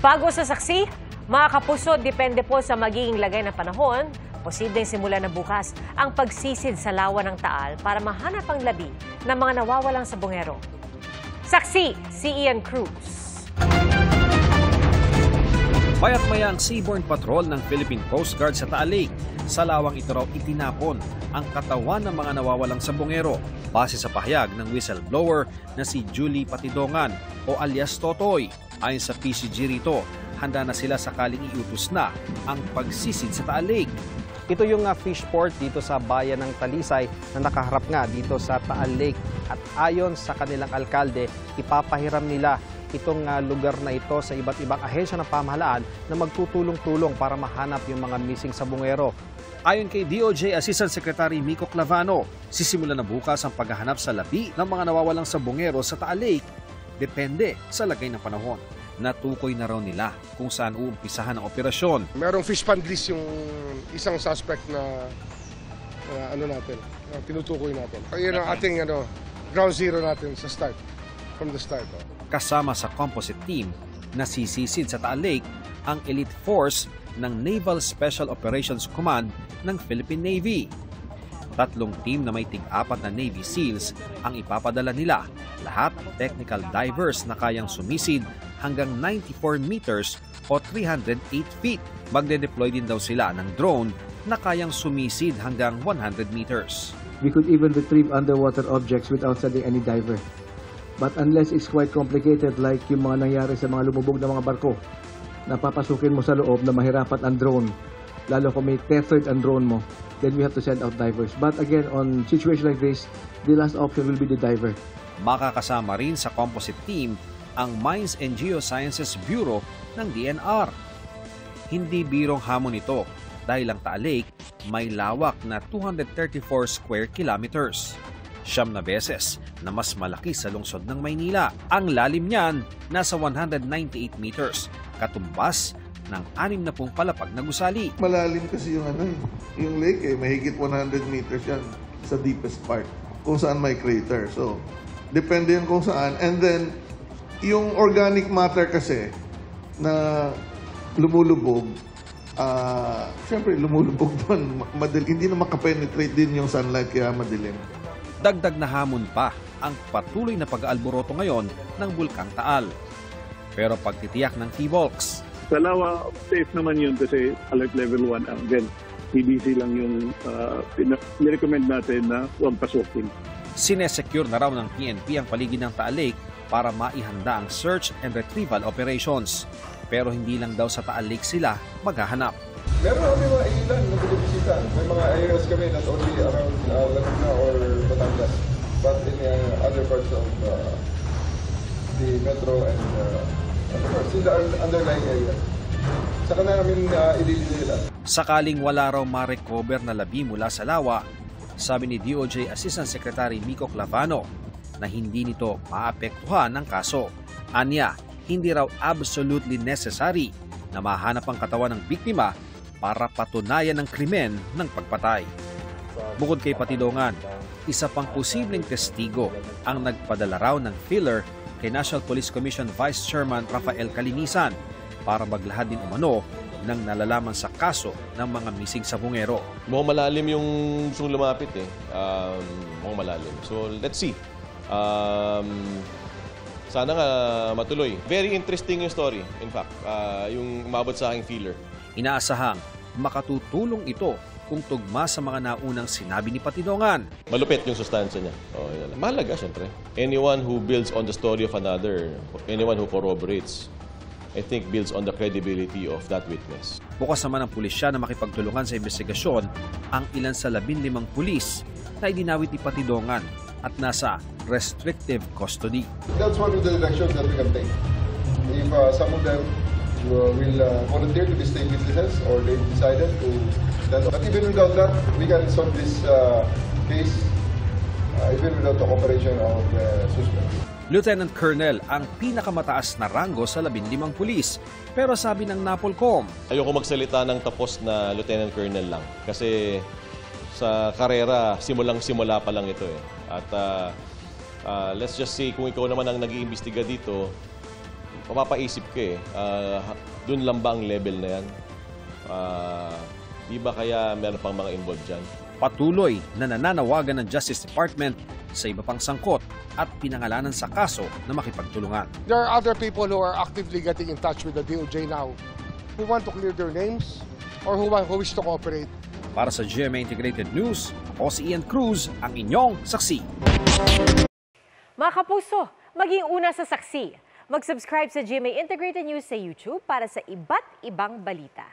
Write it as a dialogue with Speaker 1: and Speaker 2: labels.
Speaker 1: Bago sa saksi, mga kapuso, depende po sa magiging lagay ng panahon, posibleng simulan na bukas ang pagsisid sa lawa ng Taal para mahanap ang labi ng mga nawawalang sabongero. Saksi, si Ian Cruz.
Speaker 2: Mayat-maya ang Seaborne Patrol ng Philippine Coast Guard sa Taal Lake. Sa lawang ito raw itinapon ang katawan ng mga nawawalang sabongero base sa pahayag ng whistleblower na si Julie Patidongan o alias Totoy. Ayon sa PCG rito, handa na sila sakaling iutos na ang pagsisid sa Taal Lake.
Speaker 3: Ito yung fish port dito sa bayan ng Talisay na nakaharap nga dito sa Taal Lake. At ayon sa kanilang alkalde, ipapahiram nila itong lugar na ito sa iba't ibang ahensya ng pamahalaan na magtutulong-tulong para mahanap yung mga missing sabongero.
Speaker 2: Ayon kay DOJ Assistant Secretary Miko Clavano, sisimula na bukas ang paghahanap sa labi ng mga nawawalang sabongero sa Taal Lake. Depende sa lagay ng panahon. Natukoy na raw nila kung saan uumpisahan ang operasyon.
Speaker 4: Merong fish pond list yung isang suspect na tinutukoy natin. Yun ang ating ground zero natin sa start, from the start.
Speaker 2: Kasama sa composite team na sisisid sa Taal Lake ang elite force ng Naval Special Operations Command ng Philippine Navy. 3 team na may tig-4 na Navy SEALs ang ipapadala nila. Lahat technical divers na kayang sumisid hanggang 94 meters o 308 feet. Magde-deploy din daw sila ng drone na kayang sumisid hanggang 100 meters.
Speaker 5: We could even retrieve underwater objects without sending any diver. But unless it's quite complicated like yung mga nangyari sa mga lumubog na mga barko, napapasukin mo sa loob na mahirapan ang drone, lalo kung may tethered ang drone mo, then we have to send out divers. But again, on situation like this, the last option will be the diver.
Speaker 2: Makakasama rin sa composite team ang Mines and Geosciences Bureau ng DNR. Hindi birong hamon ito dahil ang Taal Lake may lawak na 234 square kilometers. 9 beses na mas malaki sa lungsod ng Maynila. Ang lalim niyan nasa 198 meters, katumbas ng 60 palapag na gusali.
Speaker 6: Malalim kasi yung lake mahigit 100 meters yan sa deepest part, kung saan may crater. So, depende yun kung saan. And then, yung organic matter kasi na lumulubog, syempre lumulubog doon, hindi na makapenetrate din yung sunlight kaya madilim.
Speaker 2: Dagdag na hamon pa ang patuloy na pag-aalboroto ngayon ng Bulkang Taal. Pero pagtitiyak ng T-Volks,
Speaker 7: sa lawa, safe naman yun kasi alert level 1. Again, TBC lang yung nirecommend natin na huwag pasukin.
Speaker 2: Sinesecure na raw ng PNP ang paligid ng Taal Lake para maihanda ang search and retrieval operations. Pero hindi lang daw sa Taal Lake sila maghahanap.
Speaker 8: Meron kami mga ilan na binibisita. May mga areas kami not only around Laguna or Batangas, but in other parts of the metro and other parts in the underlying area. Saka namin ididila.
Speaker 2: Sakaling wala raw ma-recover na labi mula sa lawa, sabi ni DOJ Assistant Secretary Miko Clavano na hindi nito maapektuhan ng kaso. Anya, hindi raw absolutely necessary na mahanap ang katawan ng biktima para patunayan ang krimen ng pagpatay. Bukod kay Patidongan, isa pang posibleng testigo ang nagpadala raw ng filler kay National Police Commission Vice Chairman Rafael Calinisan para maglahad din umano ng nalalaman sa kaso ng mga missing sabongero.
Speaker 9: Mukhang malalim yung gusto lumapit mukhang malalim. So let's see. Sana nga matuloy. Very interesting yung story, in fact, yung umabot sa aking feeler.
Speaker 2: Inaasahang makatutulong ito kung tugma sa mga naunang sinabi ni Patidongan.
Speaker 9: Malupit yung sustansya niya. Mahalaga, syempre. Anyone who builds on the story of another, anyone who corroborates, I think builds on the credibility of that witness.
Speaker 2: Bukas naman ang pulisya na makipagtulungan sa investigasyon ang ilan sa 15 pulis na idinawit ni Patidongan at nasa restrictive custody.
Speaker 8: That's one of the directions that we can take. If some of them will volunteer to be state witnesses or they decided to stand up. But even without that, we can solve this case even without the cooperation of the suspect.
Speaker 2: Lieutenant Colonel ang pinakamataas na ranggo sa 15 pulis. Pero sabi ng NAPOLCOM,
Speaker 9: ayoko magsalita ng tapos na Lieutenant Colonel lang. Kasi sa karera, simulang-simula pa lang ito At let's just say, kung ikaw naman ang nag-iimbestiga dito, mapapaisip ka dun lang ba ang level na yan? Di ba kaya meron pang mga involved dyan?
Speaker 2: Patuloy na nananawagan ng Justice Department sa iba pang sangkot at pinangalanan sa kaso na makipagtulungan.
Speaker 4: There are other people who are actively getting in touch with the DOJ now who want to clear their names or who wish to cooperate.
Speaker 2: Para sa GMA Integrated News, ako si Ian Cruz, ang inyong saksi.
Speaker 1: Mga kapuso, maging una sa saksi. Mag-subscribe sa GMA Integrated News sa YouTube para sa iba't ibang balita.